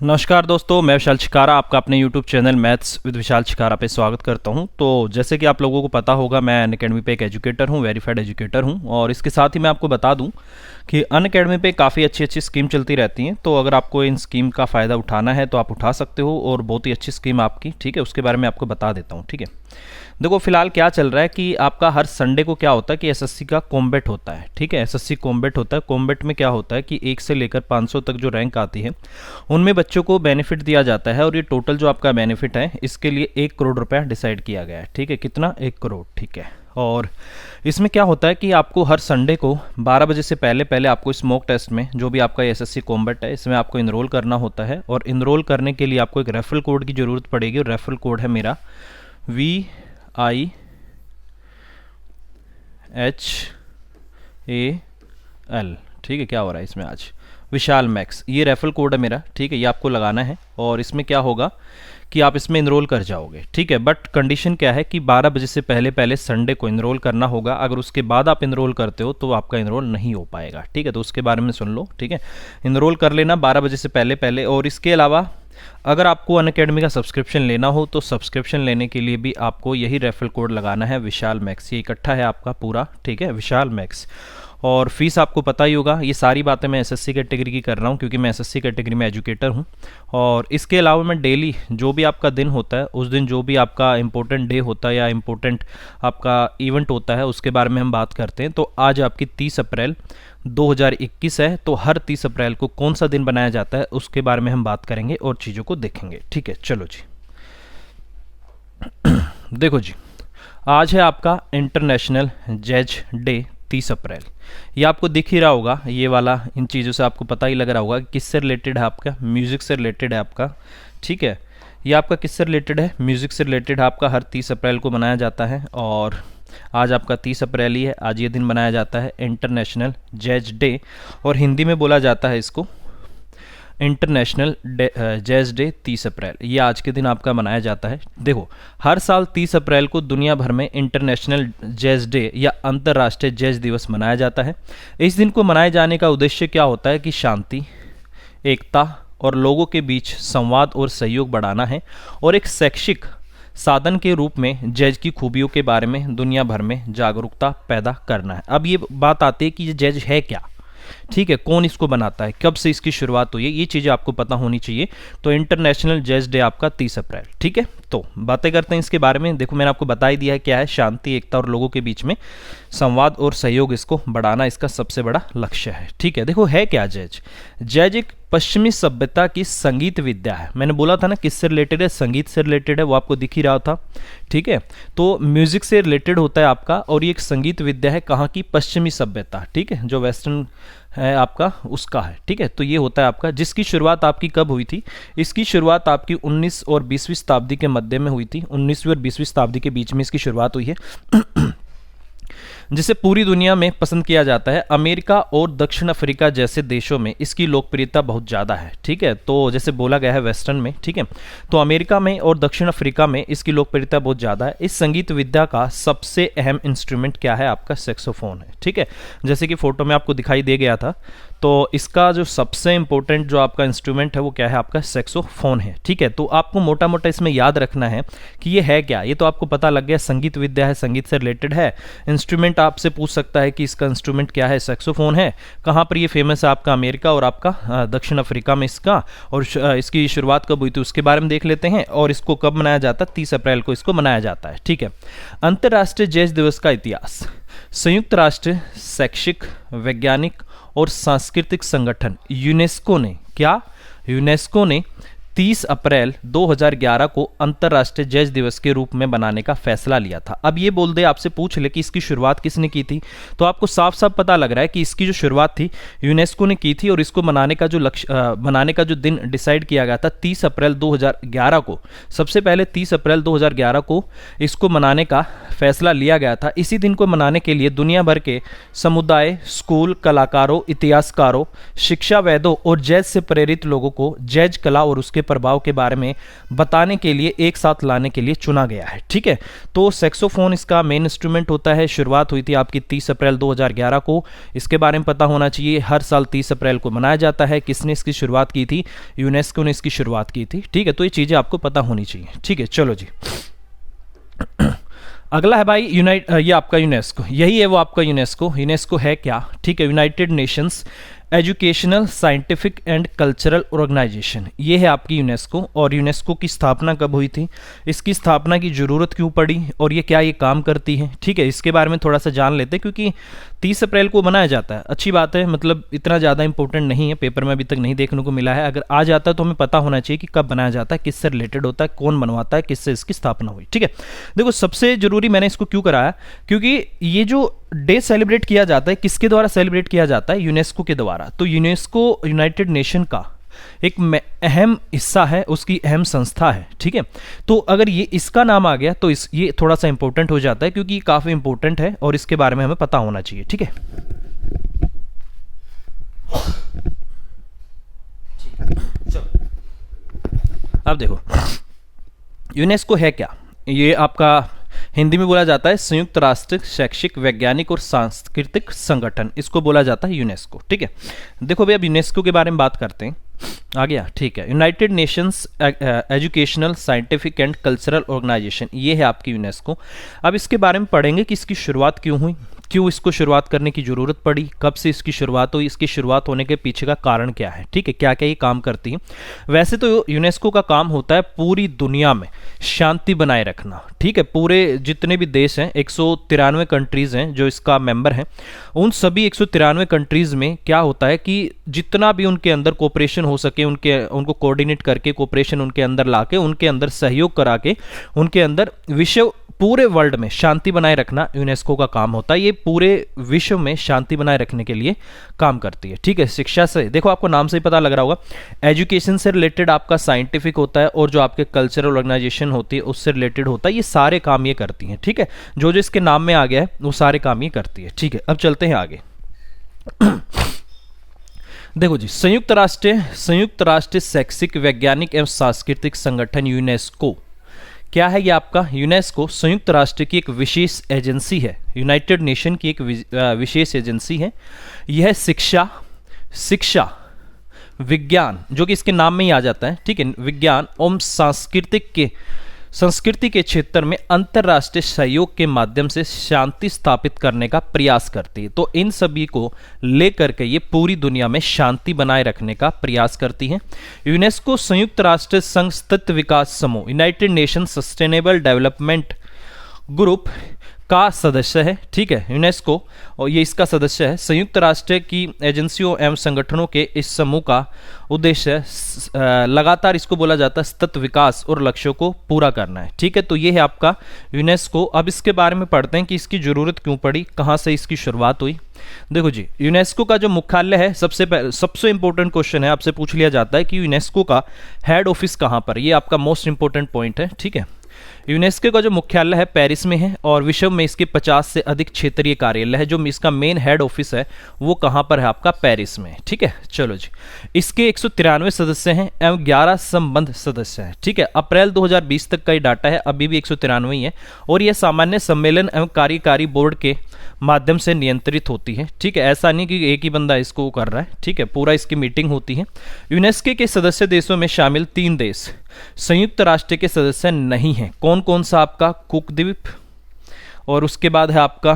नमस्कार दोस्तों, मैं विशाल छिकारा आपका अपने YouTube चैनल मैथ्स विद विशाल छिकारा पे स्वागत करता हूं। तो जैसे कि आप लोगों को पता होगा, मैं अनअकैडमी पे एक एजुकेटर हूं, वेरीफाइड एजुकेटर हूं। और इसके साथ ही मैं आपको बता दूं कि अनअकैडमी पे काफ़ी अच्छी अच्छी स्कीम चलती रहती हैं। तो अगर आपको इन स्कीम का फ़ायदा उठाना है तो आप उठा सकते हो, और बहुत ही अच्छी स्कीम आपकी, ठीक है, उसके बारे में आपको बता देता हूँ। ठीक है, देखो फिलहाल क्या चल रहा है कि आपका हर संडे को क्या होता है कि एसएससी का कॉम्बैट होता है। ठीक है, एसएससी कॉम्बैट होता है। कॉम्बैट में क्या होता है कि 1 से लेकर 500 तक जो रैंक आती है उनमें बच्चों को बेनिफिट दिया जाता है। और ये टोटल जो आपका बेनिफिट है इसके लिए 1 करोड़ रुपया डिसाइड किया गया है। ठीक है, कितना? 1 करोड़। ठीक है, और इसमें क्या होता है कि आपको हर संडे को 12 बजे से पहले पहले आपको इस मॉक टेस्ट में, जो भी आपका एसएससी कॉम्बैट है, इसमें आपको इनरोल करना होता है। और इनरोल करने के लिए आपको एक रेफरल कोड की ज़रूरत पड़ेगी। और रेफरल कोड है मेरा VIHAL। ठीक है, क्या हो रहा है इसमें आज? विशाल मैक्स, ये रेफरल कोड है मेरा। ठीक है, ये आपको लगाना है। और इसमें क्या होगा कि आप इसमें इनरोल कर जाओगे। ठीक है, बट कंडीशन क्या है कि 12 बजे से पहले पहले संडे को इनरोल करना होगा। अगर उसके बाद आप इनरोल करते हो तो आपका इनरोल नहीं हो पाएगा। ठीक है, तो उसके बारे में सुन लो। ठीक है, इनरोल कर लेना 12 बजे से पहले पहले। और इसके अलावा अगर आपको अनअकैडमी का सब्सक्रिप्शन लेना हो तो सब्सक्रिप्शन लेने के लिए भी आपको यही रेफरल कोड लगाना है, विशाल मैक्स। ये इकट्ठा है आपका पूरा। ठीक है, विशाल मैक्स। और फीस आपको पता ही होगा। ये सारी बातें मैं एसएससी कैटेगरी की कर रहा हूँ, क्योंकि मैं एसएससी कैटेगरी में एजुकेटर हूँ। और इसके अलावा मैं डेली जो भी आपका दिन होता है, उस दिन जो भी आपका इंपॉर्टेंट डे होता है या इंपॉर्टेंट आपका इवेंट होता है, उसके बारे में हम बात करते हैं। तो आज आपकी 30 अप्रैल 2021 है। तो हर 30 अप्रैल को कौन सा दिन बनाया जाता है उसके बारे में हम बात करेंगे और चीज़ों को देखेंगे। ठीक है, चलो जी। देखो जी, आज है आपका इंटरनेशनल जज डे, 30 अप्रैल। ये आपको दिख ही रहा होगा, ये वाला। इन चीज़ों से आपको पता ही लग रहा होगा कि किससे रिलेटेड है आपका, म्यूज़िक से रिलेटेड है आपका। ठीक है, ये आपका किससे रिलेटेड है? म्यूज़िक से रिलेटेड है आपका। हर 30 अप्रैल को मनाया जाता है। और आज आपका 30 अप्रैल ही है। आज ये दिन मनाया जाता है इंटरनेशनल जज डे। और हिंदी में बोला जाता है इसको इंटरनेशनल जैज डे 30 अप्रैल। ये आज के दिन आपका मनाया जाता है। देखो, हर साल 30 अप्रैल को दुनिया भर में इंटरनेशनल जैज डे या अंतर्राष्ट्रीय जैज दिवस मनाया जाता है। इस दिन को मनाए जाने का उद्देश्य क्या होता है कि शांति, एकता और लोगों के बीच संवाद और सहयोग बढ़ाना है। और एक शैक्षिक साधन के रूप में जज की खूबियों के बारे में दुनिया भर में जागरूकता पैदा करना है। अब ये बात आती है कि ये जज है क्या। ठीक है, कौन इसको बनाता है, कब से इसकी शुरुआत हुई है, ये चीज़ें आपको पता होनी चाहिए। तो इंटरनेशनल जज डे आपका 30 अप्रैल। ठीक है, तो बातें करते हैं इसके बारे में। देखो, मैंने आपको बता ही दिया है क्या है। शांति, एकता और लोगों के बीच में संवाद और सहयोग, इसको बढ़ाना इसका सबसे बड़ा लक्ष्य है। ठीक है, देखो है क्या जज। जज एक पश्चिमी सभ्यता की संगीत विद्या है। मैंने बोला था ना किससे रिलेटेड है, संगीत से रिलेटेड है, वो आपको दिख ही रहा था। ठीक है, तो म्यूजिक से रिलेटेड होता है आपका। और ये एक संगीत विद्या है कहाँ की? पश्चिमी सभ्यता। ठीक है, जो वेस्टर्न है आपका उसका है। ठीक है, तो ये होता है आपका, जिसकी शुरुआत आपकी कब हुई थी? इसकी शुरुआत आपकी 19 और 20वीं शताब्दी के मध्य में हुई थी। 19वीं और 20वीं शताब्दी के बीच में इसकी शुरुआत हुई है। जिसे पूरी दुनिया में पसंद किया जाता है। अमेरिका और दक्षिण अफ्रीका जैसे देशों में इसकी लोकप्रियता बहुत ज़्यादा है। ठीक है, तो जैसे बोला गया है वेस्टर्न में। ठीक है, तो अमेरिका में और दक्षिण अफ्रीका में इसकी लोकप्रियता बहुत ज़्यादा है। इस संगीत विद्या का सबसे अहम इंस्ट्रूमेंट क्या है? आपका सैक्सोफोन है। ठीक है, जैसे कि फोटो में आपको दिखाई दे गया था। तो इसका जो सबसे इंपॉर्टेंट जो आपका इंस्ट्रूमेंट है वो क्या है? आपका सैक्सोफोन है। ठीक है, तो आपको मोटा मोटा इसमें याद रखना है कि ये है क्या। ये तो आपको पता लग गया, संगीत विद्या है, संगीत से रिलेटेड है। इंस्ट्रूमेंट आपसे पूछ सकता है कि इसका इंस्ट्रूमेंट क्या है? सैक्सोफोन है। कहाँ पर ये फेमस है? आपका अमेरिका और आपका दक्षिण अफ्रीका में इसका। और इसकी शुरुआत कब हुई थी उसके बारे में देख लेते हैं। और इसको कब मनाया जाता है? 30 अप्रैल को इसको मनाया जाता है। ठीक है, अंतर्राष्ट्रीय जैज दिवस का इतिहास। संयुक्त राष्ट्र शैक्षिक, वैज्ञानिक और सांस्कृतिक संगठन यूनेस्को ने क्या? यूनेस्को ने 30 अप्रैल 2011 को अंतर्राष्ट्रीय जैज दिवस के रूप में बनाने का फैसला लिया था। अब ये बोल दे, आपसे पूछ ले कि इसकी शुरुआत किसने की थी, तो आपको साफ साफ पता लग रहा है कि इसकी जो शुरुआत थी यूनेस्को ने की थी। और इसको मनाने का जो मनाने का जो दिन डिसाइड किया गया था 30 अप्रैल 2011 को। सबसे पहले 30 अप्रैल 2011 को इसको मनाने का फैसला लिया गया था। इसी दिन को मनाने के लिए दुनिया भर के समुदाय, स्कूल, कलाकारों, इतिहासकारों, शिक्षावेदों और जैज से प्रेरित लोगों को जैज कला और उसके प्रभाव के बारे में बताने के लिए, एक साथ लाने के लिए चुना गया है। ठीक है, तो सैक्सोफोन इसका मेन इंस्ट्रूमेंट होता है। शुरुआत हुई थी आपकी 30 अप्रैल 2011 को। इसके बारे में पता होना चाहिए, हर साल 30 अप्रैल को मनाया जाता है। किसने इसकी शुरुआत की थी? यूनेस्को ने इसकी शुरुआत की थी। ठीक है, तो ये चीज़ें आपको पता होनी चाहिए। ठीक है, चलो जी। अगला है भाई ये आपका यूनेस्को, यही है वो आपका यूनेस्को। यूनेस्को है क्या? ठीक है, United Nations Educational, Scientific and Cultural Organization, ये है आपकी यूनेस्को। और यूनेस्को की स्थापना कब हुई थी, इसकी स्थापना की ज़रूरत क्यों पड़ी, और ये क्या ये काम करती है? ठीक है, इसके बारे में थोड़ा सा जान लेते हैं, क्योंकि 30 अप्रैल को मनाया जाता है। अच्छी बात है, मतलब इतना ज़्यादा इंपॉर्टेंट नहीं है, पेपर में अभी तक नहीं देखने को मिला है। अगर आ जाता है तो हमें पता होना चाहिए कि कब बनाया जाता है, किससे रिलेटेड होता है, कौन बनवाता है, किससे इसकी स्थापना हुई। ठीक है, देखो सबसे जरूरी मैंने इसको क्यों कराया, क्योंकि ये जो डे सेलिब्रेट किया जाता है, किसके द्वारा सेलिब्रेट किया जाता है? यूनेस्को के द्वारा। तो यूनेस्को यूनाइटेड नेशन का एक अहम हिस्सा है, उसकी अहम संस्था है। ठीक है, तो अगर ये इसका नाम आ गया तो ये थोड़ा सा इंपॉर्टेंट हो जाता है, क्योंकि ये काफ़ी इंपॉर्टेंट है और इसके बारे में हमें पता होना चाहिए। ठीक है, चलो अब देखो यूनेस्को है क्या। ये आपका हिंदी में बोला जाता है संयुक्त राष्ट्र शैक्षिक, वैज्ञानिक और सांस्कृतिक संगठन, इसको बोला जाता है यूनेस्को। ठीक है, देखो भाई अब यूनेस्को के बारे में बात करते हैं। आ गया, ठीक है। United Nations Educational, Scientific and Cultural Organization, ये है आपकी यूनेस्को। अब इसके बारे में पढ़ेंगे कि इसकी शुरुआत क्यों हुई, क्यों इसको शुरुआत करने की ज़रूरत पड़ी, कब से इसकी शुरुआत हुई, इसकी शुरुआत होने के पीछे का कारण क्या है। ठीक है, क्या क्या ये काम करती है। वैसे तो यूनेस्को का काम होता है पूरी दुनिया में शांति बनाए रखना। ठीक है, पूरे जितने भी देश हैं, 193 कंट्रीज़ हैं जो इसका मेंबर हैं, उन सभी 193 कंट्रीज़ में क्या होता है कि जितना भी उनके अंदर कोऑपरेशन हो सके, उनको कोऑर्डिनेट करके कोऑपरेशन उनके अंदर ला के, उनके अंदर सहयोग करा के, उनके अंदर विश्व पूरे वर्ल्ड में शांति बनाए रखना यूनेस्को का काम होता है। ये पूरे विश्व में शांति बनाए रखने के लिए काम करती है। ठीक है, शिक्षा से, देखो आपको नाम से ही पता लग रहा होगा, एजुकेशन से रिलेटेड आपका साइंटिफिक होता है, और जो आपके कल्चरल ऑर्गेनाइजेशन होती है उससे रिलेटेड होता है। ये सारे काम ये करती हैं। ठीक है, जो जो इसके नाम में आ गया है वो सारे काम ये करती है। ठीक है, अब चलते हैं आगे। देखो जी, संयुक्त राष्ट्र शैक्षिक, वैज्ञानिक एवं सांस्कृतिक संगठन यूनेस्को क्या है? ये आपका यूनेस्को संयुक्त राष्ट्र की एक विशेष एजेंसी है, यूनाइटेड नेशन की एक विशेष एजेंसी है। यह शिक्षा, विज्ञान, जो कि इसके नाम में ही आ जाता है। ठीक है, विज्ञान एवं संस्कृति के क्षेत्र में अंतर्राष्ट्रीय सहयोग के माध्यम से शांति स्थापित करने का प्रयास करती है। तो इन सभी को लेकर के ये पूरी दुनिया में शांति बनाए रखने का प्रयास करती है। यूनेस्को संयुक्त राष्ट्र संघ तत्व विकास समूह, United nation sustainable development group का सदस्य है। ठीक है, यूनेस्को, और ये इसका सदस्य है। संयुक्त राष्ट्र की एजेंसियों एवं संगठनों के इस समूह का उद्देश्य लगातार, इसको बोला जाता है सतत विकास और लक्ष्यों को पूरा करना है। ठीक है, तो ये है आपका यूनेस्को। अब इसके बारे में पढ़ते हैं कि इसकी जरूरत क्यों पड़ी, कहाँ से इसकी शुरुआत हुई। देखो जी, यूनेस्को का जो मुख्यालय है, सबसे इंपॉर्टेंट क्वेश्चन है, आपसे पूछ लिया जाता है कि यूनेस्को का हेड ऑफिस कहाँ पर, ये आपका मोस्ट इंपॉर्टेंट पॉइंट है। ठीक है, यूनेस्को का जो मुख्यालय है पेरिस में है, और विश्व में इसके 50 से अधिक क्षेत्रीय कार्यालय है। जो इसका मेन हेड ऑफिस है वो कहाँ पर है? आपका पेरिस में। ठीक है, चलो जी, इसके 193 सदस्य हैं एवं 11 संबंध सदस्य हैं। ठीक है, अप्रैल 2020 तक का ये डाटा है, अभी भी 193 ही है, और यह सामान्य सम्मेलन एवं कार्यकारी बोर्ड के माध्यम से नियंत्रित होती है। ठीक है, ऐसा नहीं कि एक ही बंदा इसको कर रहा है। ठीक है, पूरा इसकी मीटिंग होती है। यूनेस्को के सदस्य देशों में शामिल 3 देश संयुक्त राष्ट्र के सदस्य नहीं हैं। कौन कौन सा? आपका कुक द्वीप, और उसके बाद है आपका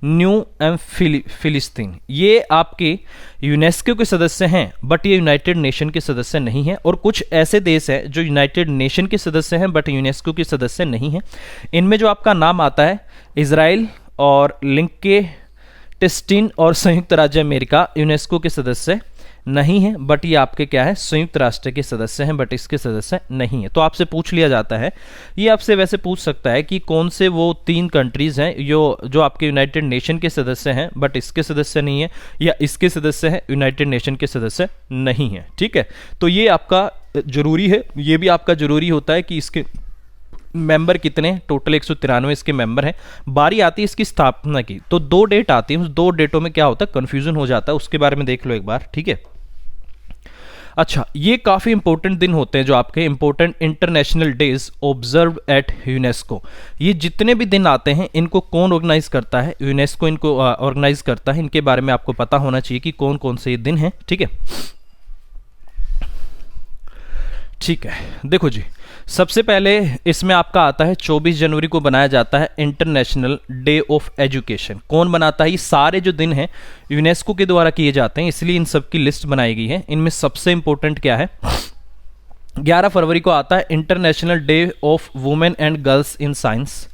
न्यू एंड फिलिस्तीन। ये आपके यूनेस्को के सदस्य हैं, बट ये यूनाइटेड नेशन के सदस्य नहीं हैं। और कुछ ऐसे देश हैं जो यूनाइटेड नेशन के सदस्य हैं बट यूनेस्को के सदस्य नहीं हैं। इनमें जो आपका नाम आता है इजराइल और लिंकेटेस्टीन और संयुक्त राज्य अमेरिका यूनेस्को के सदस्य नहीं है, बट ये आपके क्या है? संयुक्त राष्ट्र के सदस्य हैं, बट इसके सदस्य नहीं है। तो आपसे पूछ लिया जाता है, ये आपसे वैसे पूछ सकता है कि कौन से वो 3 कंट्रीज हैं जो आपके यूनाइटेड नेशन के सदस्य हैं बट इसके सदस्य नहीं है, या इसके सदस्य हैं यूनाइटेड नेशन के सदस्य नहीं है। ठीक है, तो ये आपका जरूरी है, ये भी आपका जरूरी होता है कि इसके मेंबर कितने, टोटल 193 इसके मेंबर हैं। बारी आती है इसकी स्थापना की, तो 2 डेट आती है, उस 2 डेटों में क्या होता है? कंफ्यूजन हो जाता है, उसके बारे में देख लो एक बार। ठीक है, अच्छा, ये काफ़ी इंपॉर्टेंट दिन होते हैं जो आपके important international days observe eight UNESCO. ये जितने भी दिन आते हैं इनको कौन ऑर्गेनाइज करता है? यूनेस्को इनको ऑर्गेनाइज करता है। इनके बारे में आपको पता होना चाहिए कि कौन कौन से ये दिन हैं। ठीक है, ठीक है, देखो जी, सबसे पहले इसमें आपका आता है 24 जनवरी को बनाया जाता है इंटरनेशनल डे ऑफ एजुकेशन। कौन बनाता है? ये सारे जो दिन हैं यूनेस्को के द्वारा किए जाते हैं, इसलिए इन सब की लिस्ट बनाई गई है। इनमें सबसे इंपॉर्टेंट क्या है? 11 फरवरी को आता है international Day of women and girls in science.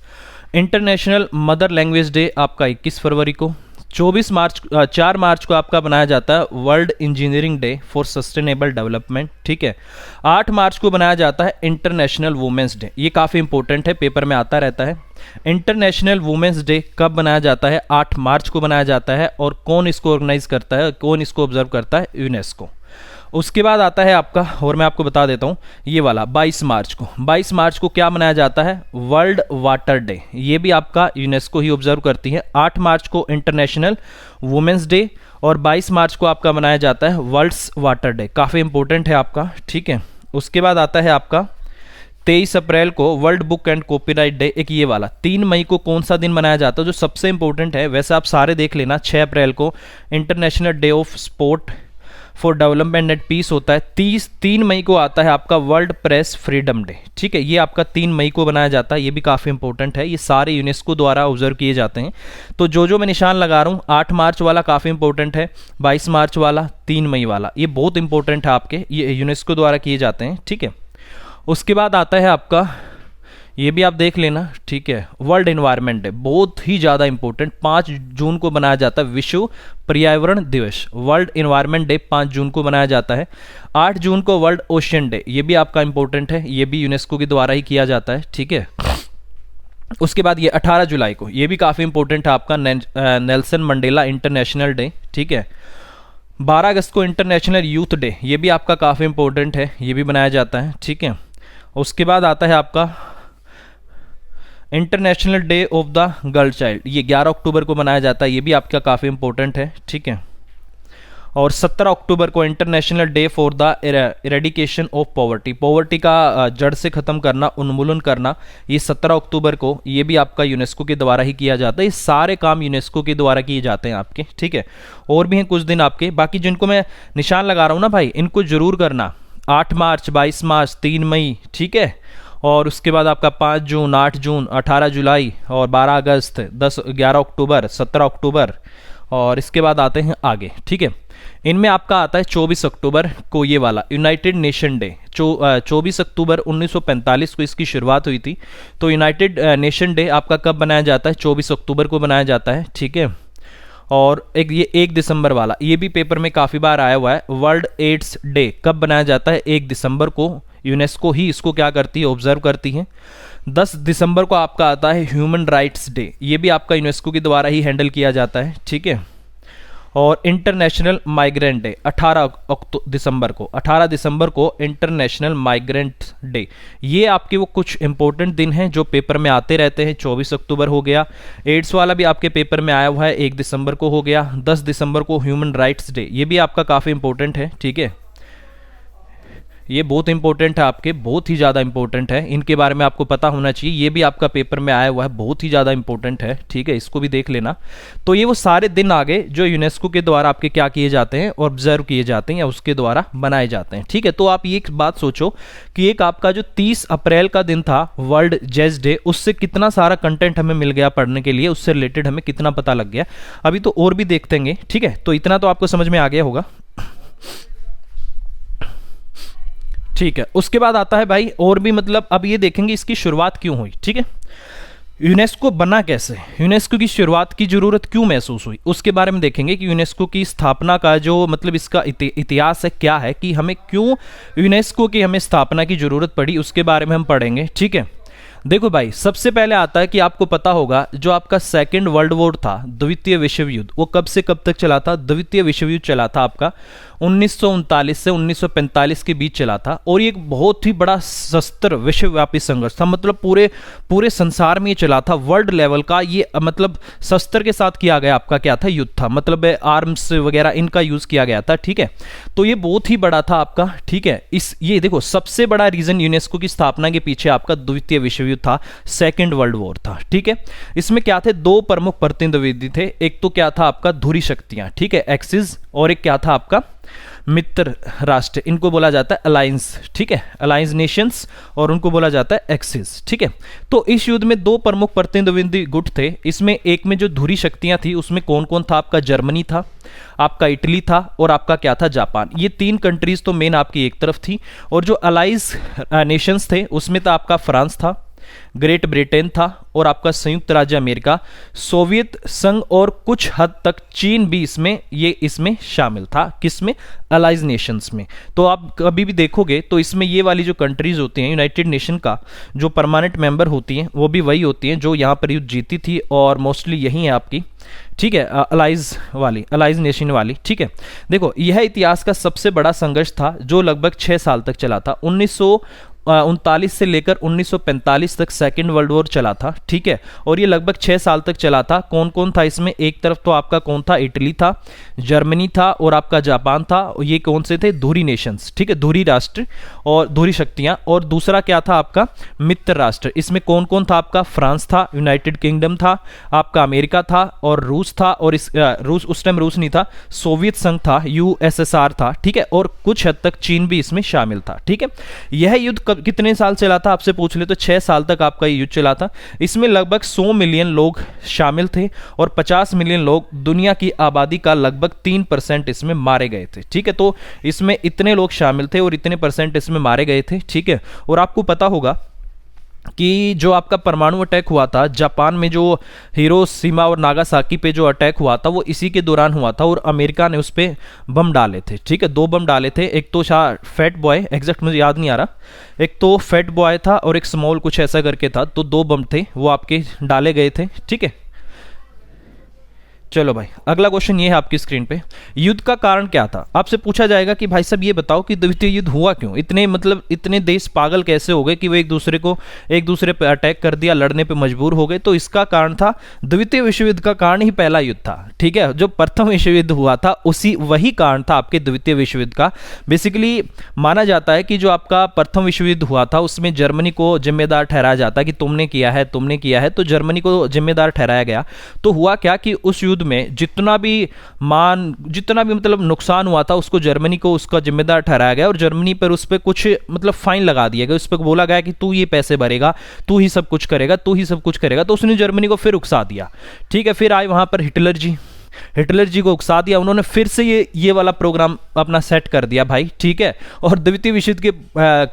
International mother language day आपका 21 फरवरी को। 4 मार्च को आपका बनाया जाता है world engineering day for sustainable development. ठीक है, 8 मार्च को बनाया जाता है इंटरनेशनल वुमेंस डे। ये काफ़ी इंपॉर्टेंट है, पेपर में आता रहता है। इंटरनेशनल वुमेंस डे कब बनाया जाता है? 8 मार्च को बनाया जाता है। और कौन इसको ऑर्गेनाइज करता है, कौन इसको ऑब्जर्व करता है? यूनेस्को। उसके बाद आता है आपका, और मैं आपको बता देता हूँ, ये वाला 22 मार्च को। 22 मार्च को क्या मनाया जाता है? World water day. ये भी आपका यूनेस्को ही ऑब्जर्व करती है। 8 मार्च को इंटरनेशनल वुमेंस डे और 22 मार्च को आपका मनाया जाता है वर्ल्ड्स वाटर डे। काफ़ी इंपॉर्टेंट है आपका। ठीक है, उसके बाद आता है आपका 23 अप्रैल को world book and copyright day. एक ये वाला 3 मई को कौन सा दिन मनाया जाता है जो सबसे इंपॉर्टेंट है? वैसे आप सारे देख लेना। 6 अप्रैल को International Day of Sport for Development and Peace होता है। 3 मई को आता है आपका वर्ल्ड प्रेस फ्रीडम डे। ठीक है, ये आपका 3 मई को बनाया जाता है। ये भी काफ़ी इंपॉर्टेंट है। ये सारे यूनेस्को द्वारा ऑब्जर्व किए जाते हैं। तो जो मैं निशान लगा रहा हूँ, 8 मार्च वाला काफ़ी इंपॉर्टेंट है, 22 मार्च वाला, 3 मई वाला, ये बहुत इंपॉर्टेंट है आपके, ये यूनेस्को द्वारा किए जाते हैं। ठीक है, उसके बाद आता है आपका, ये भी आप देख लेना। ठीक है, वर्ल्ड एनवायरनमेंट डे, बहुत ही ज़्यादा इंपॉर्टेंट। 5 जून को बनाया जाता है विश्व पर्यावरण दिवस। वर्ल्ड एनवायरनमेंट डे 5 जून को बनाया जाता है। 8 जून को वर्ल्ड ओशियन डे, ये भी आपका इंपॉर्टेंट है, ये भी यूनेस्को के द्वारा ही किया जाता है। ठीक है, उसके बाद ये 18 जुलाई को, ये भी काफ़ी इंपॉर्टेंट है आपका, नेल्सन मंडेला इंटरनेशनल डे। ठीक है, 12 अगस्त को इंटरनेशनल यूथ डे, ये भी आपका काफ़ी इंपॉर्टेंट है, ये भी बनाया जाता है। ठीक है, उसके बाद आता है आपका international Day of the girl child, ये 11 अक्टूबर को मनाया जाता है, ये भी आपका काफ़ी इंपॉर्टेंट है। ठीक है, और 17 अक्टूबर को International day for the eradication of poverty, poverty का जड़ से ख़त्म करना, उन्मूलन करना, ये 17 अक्टूबर को, ये भी आपका यूनेस्को के द्वारा ही किया जाता है। ये सारे काम यूनेस्को के द्वारा किए जाते हैं आपके। ठीक है, और भी हैं कुछ दिन आपके, बाकी जिनको मैं निशान लगा रहा हूँ ना भाई, इनको जरूर करना। 8 मार्च, 22 मार्च, 3 मई, ठीक है, और उसके बाद आपका 5 जून, 8 जून, 18 जुलाई और 12 अगस्त, 11 अक्टूबर, 17 अक्टूबर, और इसके बाद आते हैं आगे। ठीक है, इनमें आपका आता है 24 अक्टूबर को ये वाला यूनाइटेड नेशन डे। 24 अक्टूबर 1945 को इसकी शुरुआत हुई थी। तो यूनाइटेड नेशन डे आपका कब बनाया जाता है? 24 अक्टूबर को बनाया जाता है। ठीक है, और एक ये 1 दिसंबर वाला, ये भी पेपर में काफ़ी बार आया हुआ है। वर्ल्ड एड्स डे कब बनाया जाता है? 1 दिसंबर को। यूनेस्को ही इसको क्या करती है? ऑब्जर्व करती है। 10 दिसंबर को आपका आता है ह्यूमन राइट्स डे, ये भी आपका यूनेस्को के द्वारा ही हैंडल किया जाता है। ठीक है, और इंटरनेशनल माइग्रेंट डे 18 दिसंबर को, 18 दिसंबर को इंटरनेशनल माइग्रेंट डे। ये आपके वो कुछ इंपॉर्टेंट दिन हैं जो पेपर में आते रहते हैं। 24 अक्टूबर हो गया, एड्स वाला भी आपके पेपर में आया हुआ है, 1 दिसंबर को हो गया। 10 दिसंबर को ह्यूमन राइट्स डे, ये भी आपका काफ़ी इंपॉर्टेंट है। ठीक है, ये बहुत इंपॉर्टेंट है आपके, बहुत ही ज़्यादा इंपॉर्टेंट है, इनके बारे में आपको पता होना चाहिए। ये भी आपका पेपर में आया हुआ है, बहुत ही ज़्यादा इंपॉर्टेंट है। ठीक है, इसको भी देख लेना। तो ये वो सारे दिन आ गए जो यूनेस्को के द्वारा आपके क्या किए जाते हैं? ऑब्जर्व किए जाते हैं या उसके द्वारा बनाए जाते हैं। ठीक है, तो आप ये एक बात सोचो कि एक आपका जो 30 अप्रैल का दिन था वर्ल्ड जैज डे, उससे कितना सारा कंटेंट हमें मिल गया पढ़ने के लिए, उससे रिलेटेड हमें कितना पता लग गया। अभी तो और भी देखते हैं। ठीक है, तो इतना तो आपको समझ में आ गया होगा। ठीक है, उसके बाद आता है भाई और भी, मतलब अब ये देखेंगे इसकी शुरुआत क्यों हुई। ठीक है, यूनेस्को बना कैसे, यूनेस्को की शुरुआत की जरूरत क्यों महसूस हुई, उसके बारे में देखेंगे कि यूनेस्को की स्थापना का जो मतलब इसका इतिहास है क्या है, कि हमें क्यों यूनेस्को की हमें स्थापना की जरूरत पड़ी, उसके बारे में हम पढ़ेंगे। ठीक है, देखो भाई, सबसे पहले आता है कि आपको पता होगा जो आपका सेकेंड वर्ल्ड वॉर था, द्वितीय विश्व युद्ध, वो कब से कब तक चला था? द्वितीय विश्व युद्ध चला था आपका 1939 से 1945 के बीच चला था, और ये एक बहुत ही बड़ा शस्त्र विश्वव्यापी संघर्ष था। मतलब पूरे संसार में ये चला था, वर्ल्ड लेवल का ये मतलब शस्त्र के साथ किया गया आपका क्या था? युद्ध था, मतलब आर्म्स वगैरह इनका यूज किया गया था, ठीक है। तो ये बहुत ही बड़ा था आपका, ठीक है। ये देखो, सबसे बड़ा रीजन यूनेस्को की स्थापना के पीछे आपका द्वितीय विश्व युद्ध था, सेकेंड वर्ल्ड वॉर था, ठीक है। इसमें क्या थे? दो प्रमुख प्रतिद्वंदी थे। एक तो क्या था आपका? धुरी शक्तियां, ठीक है, एक्सिस, और एक क्या था आपका? मित्र राष्ट्र, इनको बोला जाता है अलायंस, ठीक है, अलायंस नेशंस, और उनको बोला जाता है एक्सिस, ठीक है। तो इस युद्ध में दो प्रमुख प्रतिद्वंदी गुट थे। इसमें एक में जो धुरी शक्तियां थी उसमें कौन कौन था? आपका जर्मनी था, आपका इटली था, और आपका क्या था? जापान। ये तीन कंट्रीज तो मेन आपकी एक तरफ थी, और जो अलाइज नेशंस थे उसमें तो आपका फ्रांस था, ग्रेट ब्रिटेन था, और आपका संयुक्त राज्य अमेरिका, सोवियत संघ, और कुछ हद तक चीन भी इसमें शामिल था। किसमें? अलाइज नेशंस में। तो आप कभी भी देखोगे तो इसमें ये वाली जो कंट्रीज होती हैं, यूनाइटेड नेशन का जो परमानेंट मेंबर होती हैं, वो भी वही होती हैं जो यहाँ पर युद्ध जीती थी, और मोस्टली यही है आपकी, ठीक है, अलाइज नेशन वाली, ठीक है। देखो, यह इतिहास का सबसे बड़ा संघर्ष था जो लगभग 6 साल तक चला था। 1939 से लेकर 1945 तक सेकेंड वर्ल्ड वॉर चला था, ठीक है, और ये लगभग 6 साल तक चला था। कौन कौन था इसमें? एक तरफ तो आपका कौन था? इटली था, जर्मनी था, और आपका जापान था। ये कौन से थे? धुरी नेशंस, ठीक है, धुरी राष्ट्र और धुरी शक्तियां। और दूसरा क्या था आपका? मित्र राष्ट्र। इसमें कौन कौन था? आपका फ्रांस था, यूनाइटेड किंगडम था, आपका अमेरिका था, और रूस था, और रूस उस टाइम रूस नहीं था, सोवियत संघ था, यूएसएसआर था, ठीक है, और कुछ हद तक चीन भी इसमें शामिल था, ठीक है। यह युद्ध कितने साल चला था? आपसे पूछ ले तो 6 साल तक आपका ये युद्ध चला था। इसमें लगभग 100 मिलियन लोग शामिल थे, और 50 मिलियन लोग, दुनिया की आबादी का लगभग 3% इसमें मारे गए थे, ठीक है। तो इसमें इतने लोग शामिल थे और इतने परसेंट इसमें मारे गए थे, ठीक है। और आपको पता होगा कि जो आपका परमाणु अटैक हुआ था जापान में, जो हिरोशिमा और नागासाकी पे जो अटैक हुआ था, वो इसी के दौरान हुआ था, और अमेरिका ने उस पे बम डाले थे, ठीक है। 2 बम डाले थे, एक तो फैट बॉय, एग्जैक्ट मुझे याद नहीं आ रहा, एक तो फैट बॉय था और एक स्मॉल कुछ ऐसा करके था। तो 2 बम थे, वो आपके डाले गए थे, ठीक है। चलो भाई, अगला क्वेश्चन ये है आपकी स्क्रीन पे, युद्ध का कारण क्या था? आपसे पूछा जाएगा कि भाई साहब ये बताओ कि द्वितीय युद्ध हुआ क्यों? इतने देश पागल कैसे हो गए कि वो एक दूसरे पे अटैक कर दिया, लड़ने पे मजबूर हो गए? तो इसका कारण था, द्वितीय विश्व युद्ध का कारण ही पहला युद्ध था, ठीक है। जो प्रथम विश्व युद्ध हुआ था वही कारण था आपके द्वितीय विश्व युद्ध का। बेसिकली माना जाता है कि जो आपका प्रथम विश्व युद्ध हुआ था उसमें जर्मनी को जिम्मेदार ठहराया जाता है कि तुमने किया है, तो जर्मनी को जिम्मेदार ठहराया गया। तो हुआ क्या कि उस युद्ध में जितना भी मतलब नुकसान हुआ था उसको जर्मनी को उसका जिम्मेदार ठहराया गया, और जर्मनी पर उस पर कुछ मतलब फाइन लगा दिया गया। उस पर बोला गया कि तू ये पैसे भरेगा, तू ही सब कुछ करेगा। तो उसने जर्मनी को फिर उकसा दिया, ठीक है। फिर आए वहां पर हिटलर जी को उकसा दिया उन्होंने, फिर से ये वाला प्रोग्राम अपना सेट कर दिया भाई, ठीक है। और द्वितीय विश्व युद्ध के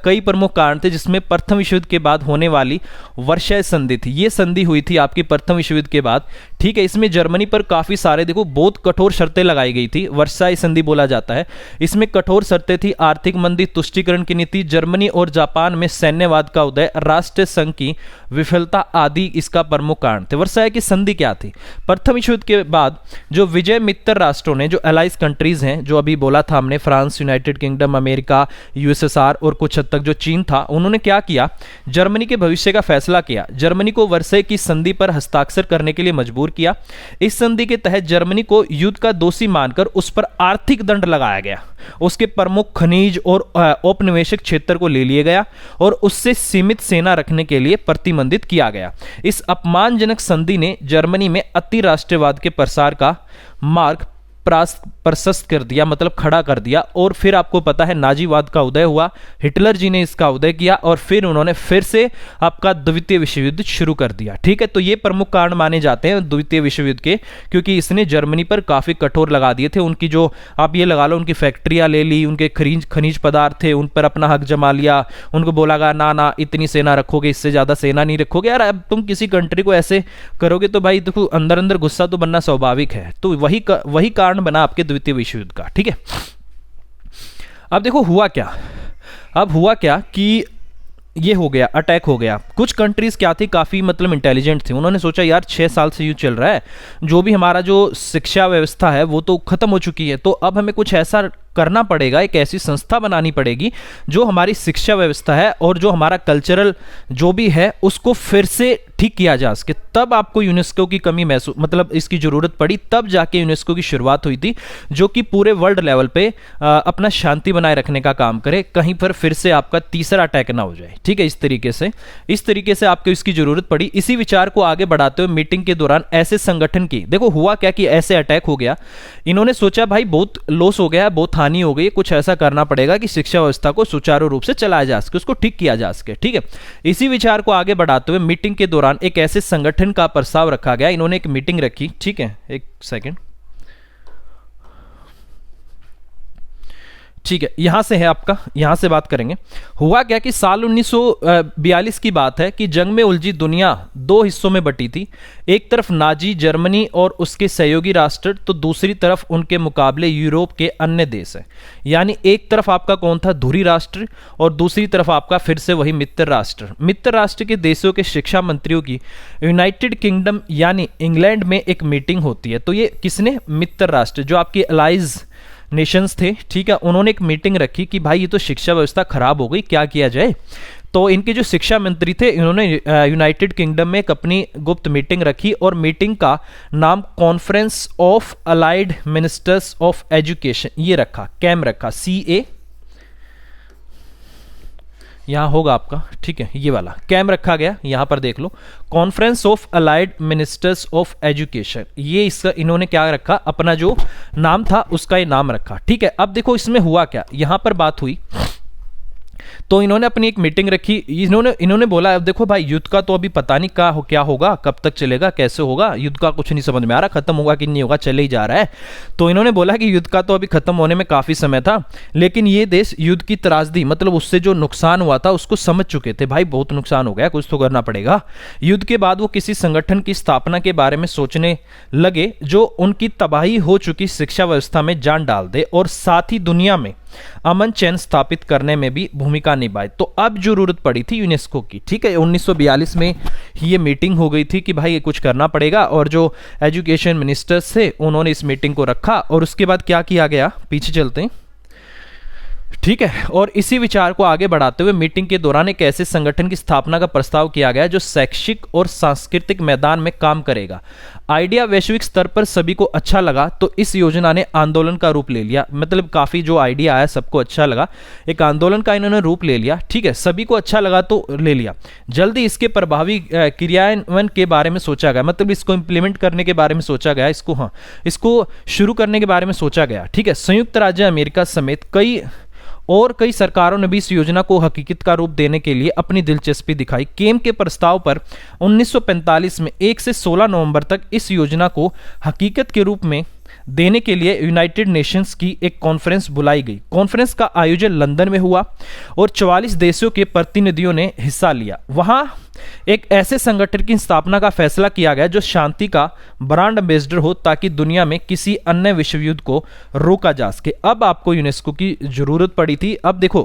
कई प्रमुख कारण थे, जिसमें प्रथम विश्व युद्ध के बाद होने वाली वर्साई संधि थी। ये संधि हुई थी आपकी प्रथम विश्व युद्ध के बाद, ठीक है। इसमें जर्मनी पर काफी सारे बहुत कठोर शर्तें लगाई गई थी, वर्साई संधि बोला जाता है। इसमें कठोर शर्तें थी, आर्थिक मंदी, तुष्टीकरण की नीति, जर्मनी और जापान में सैन्यवाद का उदय, राष्ट्रीय संघ की विफलता आदि इसका प्रमुख कारण थे। वर्साई की संधि क्या थी? प्रथम विश्व युद्ध के बाद जो विजय मित्र राष्ट्रों ने, जो अलाइज कंट्रीज हैं, जो अभी बोला था हमने, France, United kingdom, America, USSR और कुछ हद तक जो चीन था, उन्होंने क्या किया? जर्मनी के भविष्य का फैसला किया। जर्मनी को वर्साई की संधि पर हस्ताक्षर करने के लिए मजबूर किया। इस संधि के तहत जर्मनी को युद्ध का दोषी मानकर उस पर आर्थिक दंड लगाया गया। उसके प्रमुख खनिज और औपनिवेशिक क्षेत्र को ले लिया गया और उससे सीमित सेना रखने के लिए प्रतिबंधित किया गया। इस अपमानजनक संधि ने जर्मनी में अति राष्ट्रवाद के प्रसार का मार्ग प्रशस्त कर दिया, मतलब खड़ा कर दिया। और फिर आपको पता है नाजीवाद का उदय हुआ, हिटलर जी ने इसका उदय किया और फिर उन्होंने फिर से आपका द्वितीय विश्व युद्ध शुरू कर दिया, ठीक है। तो ये प्रमुख कारण माने जाते हैं द्वितीय विश्व युद्ध के, क्योंकि इसने जर्मनी पर काफी कठोर लगा दिए थे। उनकी जो आप ये लगा लो, उनकी फैक्ट्रियां ले ली, उनके खनिज पदार्थ थे उन पर अपना हक जमा लिया। उनको बोला गया ना इतनी सेना रखोगे, इससे ज्यादा सेना नहीं रखोगे। यार अब तुम किसी कंट्री को ऐसे करोगे तो भाई देखो अंदर अंदर गुस्सा तो बनना स्वाभाविक है। तो वही कारण बना आपके द्वितीय विश्व युद्ध का, ठीक है। अब देखो हुआ क्या कि ये हो गया, अटैक हो गया। कुछ कंट्रीज़ क्या थी, काफ़ी मतलब इंटेलिजेंट थी, उन्होंने सोचा यार 6 साल से युद्ध चल रहा है, जो भी हमारा जो शिक्षा व्यवस्था है वो तो ख़त्म हो चुकी है, तो अब हमें कुछ ऐसा करना पड़ेगा, एक ऐसी संस्था बनानी पड़ेगी जो हमारी शिक्षा व्यवस्था है और जो हमारा कल्चरल जो भी है उसको फिर से ठीक किया जा सके। तब आपको यूनेस्को की कमी महसूस मतलब इसकी ज़रूरत पड़ी, तब जाके यूनेस्को की शुरुआत हुई थी, जो कि पूरे वर्ल्ड लेवल पे अपना शांति बनाए रखने का काम करे, कहीं पर फिर से आपका तीसरा अटैक ना हो जाए। ठीक है, इस तरीके से आपको इसकी ज़रूरत पड़ी। इसी विचार को आगे बढ़ाते हुए मीटिंग के दौरान ऐसे संगठन की, देखो हुआ क्या कि ऐसे अटैक हो गया, इन्होंने सोचा भाई बहुत लॉस हो गया, बहुत हानि हो गई, कुछ ऐसा करना पड़ेगा कि शिक्षा व्यवस्था को सुचारू रूप से चलाया जा सके, उसको ठीक किया जा सके। ठीक है, इसी विचार को आगे बढ़ाते हुए मीटिंग के दौरान एक ऐसे संगठन का प्रस्ताव रखा गया। इन्होंने एक मीटिंग रखी, ठीक है, एक सेकंड, ठीक है, यहां से है आपका, यहां से बात करेंगे। हुआ क्या कि साल 1942 की बात है कि जंग में उलझी दुनिया दो हिस्सों में बटी थी, एक तरफ नाजी जर्मनी और उसके सहयोगी राष्ट्र, तो दूसरी तरफ उनके मुकाबले यूरोप के अन्य देश है। यानी एक तरफ आपका कौन था, धुरी राष्ट्र, और दूसरी तरफ आपका फिर से वही मित्र राष्ट्र। मित्र राष्ट्र के देशों के शिक्षा मंत्रियों की यूनाइटेड किंगडम यानी इंग्लैंड में एक मीटिंग होती है। तो ये किसने, मित्र राष्ट्र जो आपके अलाइज नेशंस थे, ठीक है, उन्होंने एक मीटिंग रखी कि भाई ये तो शिक्षा व्यवस्था खराब हो गई, क्या किया जाए। तो इनके जो शिक्षा मंत्री थे, इन्होंने यूनाइटेड किंगडम में एक अपनी गुप्त मीटिंग रखी और मीटिंग का नाम conference of allied ministers of education ये रखा, कैम रखा, CA यहां होगा आपका, ठीक है, ये वाला कैम रखा गया, यहां पर देख लो, conference of allied ministers of education, ये इसका इन्होंने क्या रखा, अपना जो नाम था उसका ये नाम रखा। ठीक है, अब देखो इसमें हुआ क्या, यहां पर बात हुई, तो इन्होंने अपनी एक मीटिंग रखी, इन्होंने बोला अब देखो भाई युद्ध का तो अभी पता नहीं क्या होगा, कब तक चलेगा, कैसे होगा, युद्ध का कुछ नहीं समझ में आ रहा, खत्म होगा कि नहीं होगा, चले ही जा रहा है। तो इन्होंने बोला कि युद्ध का तो अभी खत्म होने में काफी समय था, लेकिन ये देश युद्ध की त्रासदी मतलब उससे जो नुकसान हुआ था उसको समझ चुके थे, भाई बहुत नुकसान हो गया, कुछ तो करना पड़ेगा। युद्ध के बाद वो किसी संगठन की स्थापना के बारे में सोचने लगे जो उनकी तबाही हो चुकी शिक्षा व्यवस्था में जान डाल दे और साथ ही दुनिया में अमन चैन स्थापित करने में भी भूमिका निभाए। तो अब जरूरत पड़ी थी यूनेस्को की। ठीक है, 1942 में ये मीटिंग हो गई थी कि भाई ये कुछ करना पड़ेगा, और जो एजुकेशन मिनिस्टर्स थे उन्होंने इस मीटिंग को रखा, और उसके बाद क्या किया गया, पीछे चलते हैं। ठीक है, और इसी विचार को आगे बढ़ाते हुए मीटिंग के दौरान एक ऐसे संगठन की स्थापना का प्रस्ताव किया गया जो शैक्षिक और सांस्कृतिक मैदान में काम करेगा। आइडिया वैश्विक स्तर पर सभी को अच्छा लगा, तो इस योजना ने आंदोलन का रूप ले लिया, मतलब काफी जो आइडिया आया सबको अच्छा लगा, एक आंदोलन का इन्होंने रूप ले लिया। ठीक है, सभी को अच्छा लगा तो ले लिया। जल्दी इसके प्रभावी क्रियान्वयन के बारे में सोचा गया, मतलब इसको इंप्लीमेंट करने के बारे में सोचा गया, इसको शुरू करने के बारे में सोचा गया। ठीक है, संयुक्त राज्य अमेरिका समेत कई सरकारों ने भी इस योजना को हकीकत का रूप देने के लिए अपनी दिलचस्पी दिखाई। केम के प्रस्ताव पर 1945 में 1 से 16 नवंबर तक इस योजना को हकीकत के रूप में देने के लिए यूनाइटेड नेशंस की एक कॉन्फ्रेंस बुलाई गई। कॉन्फ्रेंस का आयोजन लंदन में हुआ और 44 देशों के प्रतिनिधियों ने हिस्सा लिया। वहां एक ऐसे संगठन की स्थापना का फैसला किया गया जो शांति का ब्रांड एम्बेसडर हो, ताकि दुनिया में किसी अन्य विश्व युद्ध को रोका जा सके। अब आपको यूनेस्को की जरूरत पड़ी थी। अब देखो,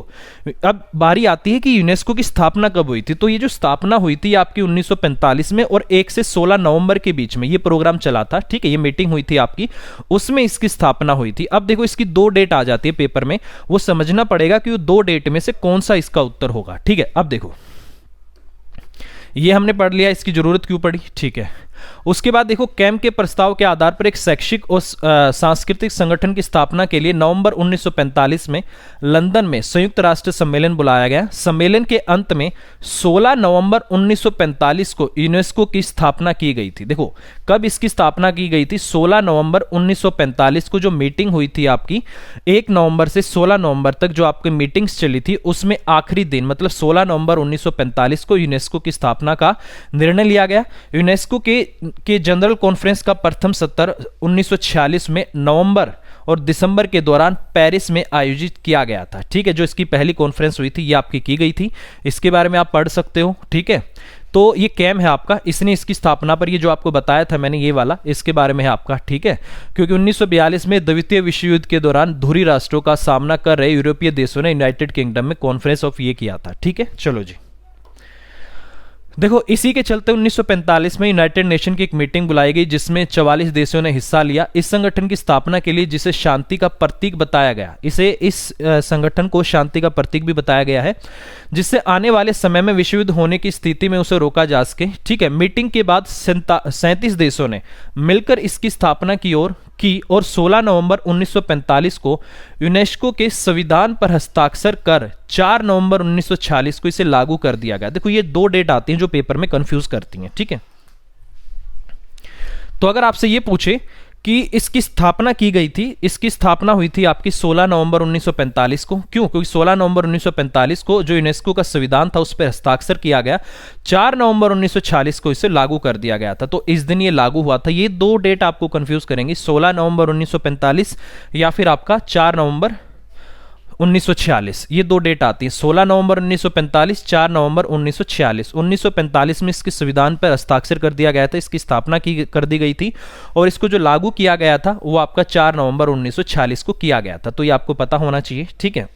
अब बारी आती है कि यूनेस्को की स्थापना कब हुई थी। तो ये जो स्थापना हुई थी आपकी 1945 में, और 1 से 16 नवंबर के बीच में ये प्रोग्राम चला था। ठीक है, ये मीटिंग हुई थी आपकी, उसमें इसकी स्थापना हुई थी। अब देखो इसकी 2 डेट आ जाती है पेपर में, वो समझना पड़ेगा कि वो 2 डेट में से कौन सा इसका उत्तर होगा। ठीक है, अब देखो ये हमने पढ़ लिया, इसकी जरूरत क्यों पड़ी। ठीक है, उसके बाद देखो कैम के प्रस्ताव के आधार पर एक शैक्षिक और सांस्कृतिक संगठन की स्थापना के लिए नवंबर 1945 में लंदन में संयुक्त राष्ट्र सम्मेलन बुलाया गया। सम्मेलन के अंत में 16 नवंबर 1945 को यूनेस्को की स्थापना की गई थी। देखो कब इसकी स्थापना की गई थी, 16 नवंबर 1945 को जो मीटिंग हुई थी आपकी, 1 नवंबर से 16 नवंबर तक जो आपकी मीटिंग्स चली थी, उसमें आखिरी दिन मतलब 16 नवंबर 1945 को यूनेस्को की स्थापना का निर्णय लिया गया। यूनेस्को के जनरल कॉन्फ्रेंस का प्रथम सत्र 1946 में नवंबर और दिसंबर के दौरान पेरिस में आयोजित किया गया था। ठीक है, जो इसकी पहली कॉन्फ्रेंस हुई थी ये आपकी की गई थी, इसके बारे में आप पढ़ सकते हो। ठीक है, तो ये कैम है आपका, इसने इसकी स्थापना पर ये जो आपको बताया था मैंने ये वाला, इसके बारे में है आपका। ठीक है, क्योंकि 1942 में द्वितीय विश्व युद्ध के दौरान धुरी राष्ट्रों का सामना कर रहे यूरोपीय देशों ने यूनाइटेड किंगडम में कॉन्फ्रेंस ऑफ ये किया था। ठीक है, चलो जी। देखो, इसी के चलते 1945 में यूनाइटेड नेशन की एक मीटिंग बुलाई गई जिसमें 44 देशों ने हिस्सा लिया। इस संगठन की स्थापना के लिए, जिसे शांति का प्रतीक बताया गया, इस संगठन को शांति का प्रतीक भी बताया गया है, जिससे आने वाले समय में विश्व युद्ध होने की स्थिति में उसे रोका जा सके। ठीक है, मीटिंग के बाद 37 देशों ने मिलकर इसकी स्थापना की और 16 नवंबर 1945 को यूनेस्को के संविधान पर हस्ताक्षर कर 4 नवंबर 1946 को इसे लागू कर दिया गया। देखो, ये दो डेट आती हैं जो पेपर में कंफ्यूज करती हैं। ठीक है, तो अगर आपसे ये पूछे कि इसकी स्थापना की गई थी, इसकी स्थापना हुई थी आपकी 16 नवंबर 1945 को। क्यों? क्योंकि 16 नवंबर 1945 को जो यूनेस्को का संविधान था उस पर हस्ताक्षर किया गया, 4 नवंबर 1946 को इसे लागू कर दिया गया था। तो इस दिन ये लागू हुआ था। ये दो डेट आपको कंफ्यूज करेंगी, 16 नवंबर 1945 या फिर आपका 4 नवंबर 1946। ये दो डेट आती है, 16 नवंबर 1945, 4 नवंबर 1946। 1945 में इसके संविधान पर हस्ताक्षर कर दिया गया था, इसकी स्थापना कर दी गई थी, और इसको जो लागू किया गया था वो आपका 4 नवंबर 1946 को किया गया था। तो ये आपको पता होना चाहिए। ठीक है,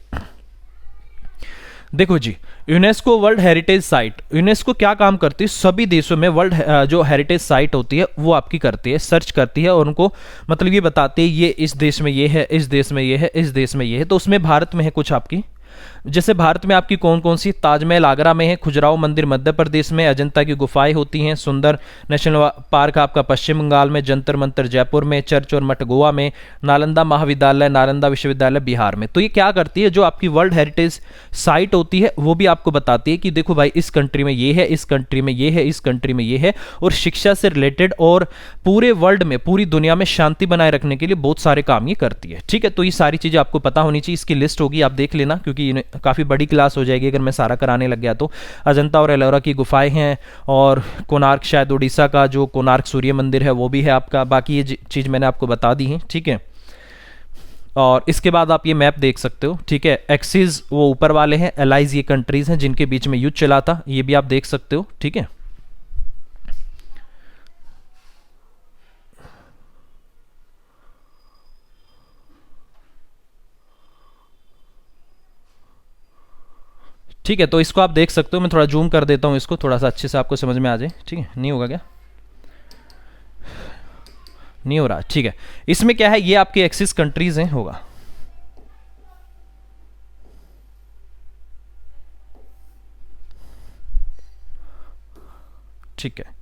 देखो जी, UNESCO world heritage site, UNESCO क्या काम करती है? सभी देशों में वर्ल्ड जो हेरिटेज साइट होती है वो आपकी करती है, सर्च करती है और उनको मतलब ये बताती है ये इस देश में ये है, इस देश में ये है, इस देश में ये है। तो उसमें भारत में है कुछ आपकी, जैसे भारत में आपकी कौन कौन सी? ताजमहल आगरा में है, खजुराहो मंदिर मध्य प्रदेश में, अजंता की गुफाएं होती हैं, सुंदर नेशनल पार्क आपका पश्चिम बंगाल में, जंतर मंतर जयपुर में, चर्च और मठ गोवा में, नालंदा महाविद्यालय, नालंदा विश्वविद्यालय बिहार में। तो ये क्या करती है? जो आपकी वर्ल्ड हेरिटेज साइट होती है वो भी आपको बताती है कि देखो भाई, इस कंट्री में ये है, इस कंट्री में ये है, इस कंट्री में ये है, और शिक्षा से रिलेटेड और पूरे वर्ल्ड में, पूरी दुनिया में शांति बनाए रखने के लिए बहुत सारे काम ये करती है। ठीक है, तो ये सारी चीजें आपको पता होनी चाहिए। इसकी लिस्ट होगी, आप देख लेना, क्योंकि काफी बड़ी क्लास हो जाएगी अगर मैं सारा कराने लग गया तो। अजंता और एलोरा की गुफाएं हैं, और कोणार्क, शायद उड़ीसा का जो कोणार्क सूर्य मंदिर है वो भी है आपका। बाकी ये चीज मैंने आपको बता दी है। ठीक है, और इसके बाद आप ये मैप देख सकते हो। ठीक है, एक्सिस वो ऊपर वाले हैं, एलाइज ये कंट्रीज हैं जिनके बीच में युद्ध चला था, ये भी आप देख सकते हो। ठीक है, ठीक है, तो इसको आप देख सकते हो। मैं थोड़ा जूम कर देता हूँ इसको, थोड़ा सा अच्छे से आपको समझ में आ जाए। ठीक है, नहीं होगा क्या? नहीं हो रहा। ठीक है, इसमें क्या है, ये आपके एक्सिस कंट्रीज हैं, होगा। ठीक है,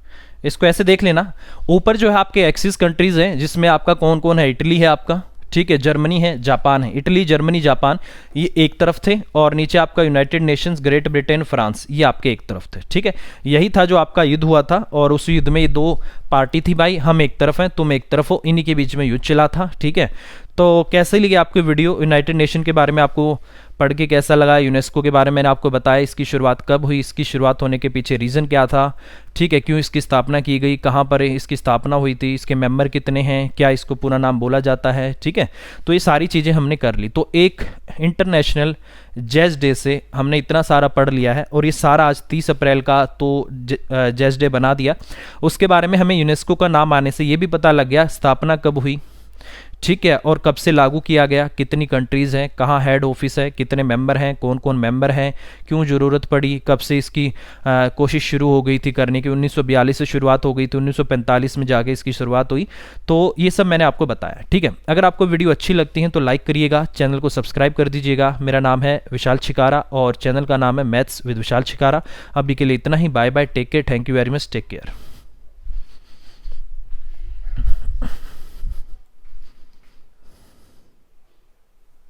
इसको ऐसे देख लेना। ऊपर जो है आपके एक्सिस कंट्रीज हैं, जिसमें आपका कौन कौन है? इटली है आपका, ठीक है, जर्मनी है, जापान है। इटली, जर्मनी, जापान ये एक तरफ थे, और नीचे आपका United Nations, great Britain, France ये आपके एक तरफ थे। ठीक है, यही था जो आपका युद्ध हुआ था, और उस युद्ध में ये दो पार्टी थी भाई, हम एक तरफ हैं, तुम एक तरफ हो, इन्हीं के बीच में युद्ध चला था। ठीक है, तो कैसे लगी आपको वीडियो? यूनाइटेड नेशन के बारे में आपको पढ़ के कैसा लगा? यूनेस्को के बारे में मैंने आपको बताया, इसकी शुरुआत कब हुई, इसकी शुरुआत होने के पीछे रीज़न क्या था, ठीक है, क्यों इसकी स्थापना की गई, कहाँ पर इसकी स्थापना हुई थी, इसके मेंबर कितने हैं, क्या इसको पूरा नाम बोला जाता है। ठीक है, तो ये सारी चीज़ें हमने कर ली। तो एक इंटरनेशनल जैज डे से हमने इतना सारा पढ़ लिया है, और ये सारा आज 30 अप्रैल का तो जैज डे बना दिया। उसके बारे में हमें यूनेस्को का नाम आने से ये भी पता लग गया स्थापना कब हुई, ठीक है, और कब से लागू किया गया, कितनी कंट्रीज़ हैं, कहाँ हेड ऑफिस है, कितने मेंबर हैं, कौन कौन मेंबर हैं, क्यों ज़रूरत पड़ी, कब से इसकी कोशिश शुरू हो गई थी करने की। 1942 से शुरुआत हो गई थी, 1945 में जाके इसकी शुरुआत हुई। तो ये सब मैंने आपको बताया। ठीक है, अगर आपको वीडियो अच्छी लगती है तो लाइक करिएगा, चैनल को सब्सक्राइब कर दीजिएगा। मेरा नाम है विशाल छिकारा और चैनल का नाम है मैथ्स विद विशाल छिकारा। अभी के लिए इतना ही, bye bye, take care, thank you very much, take care.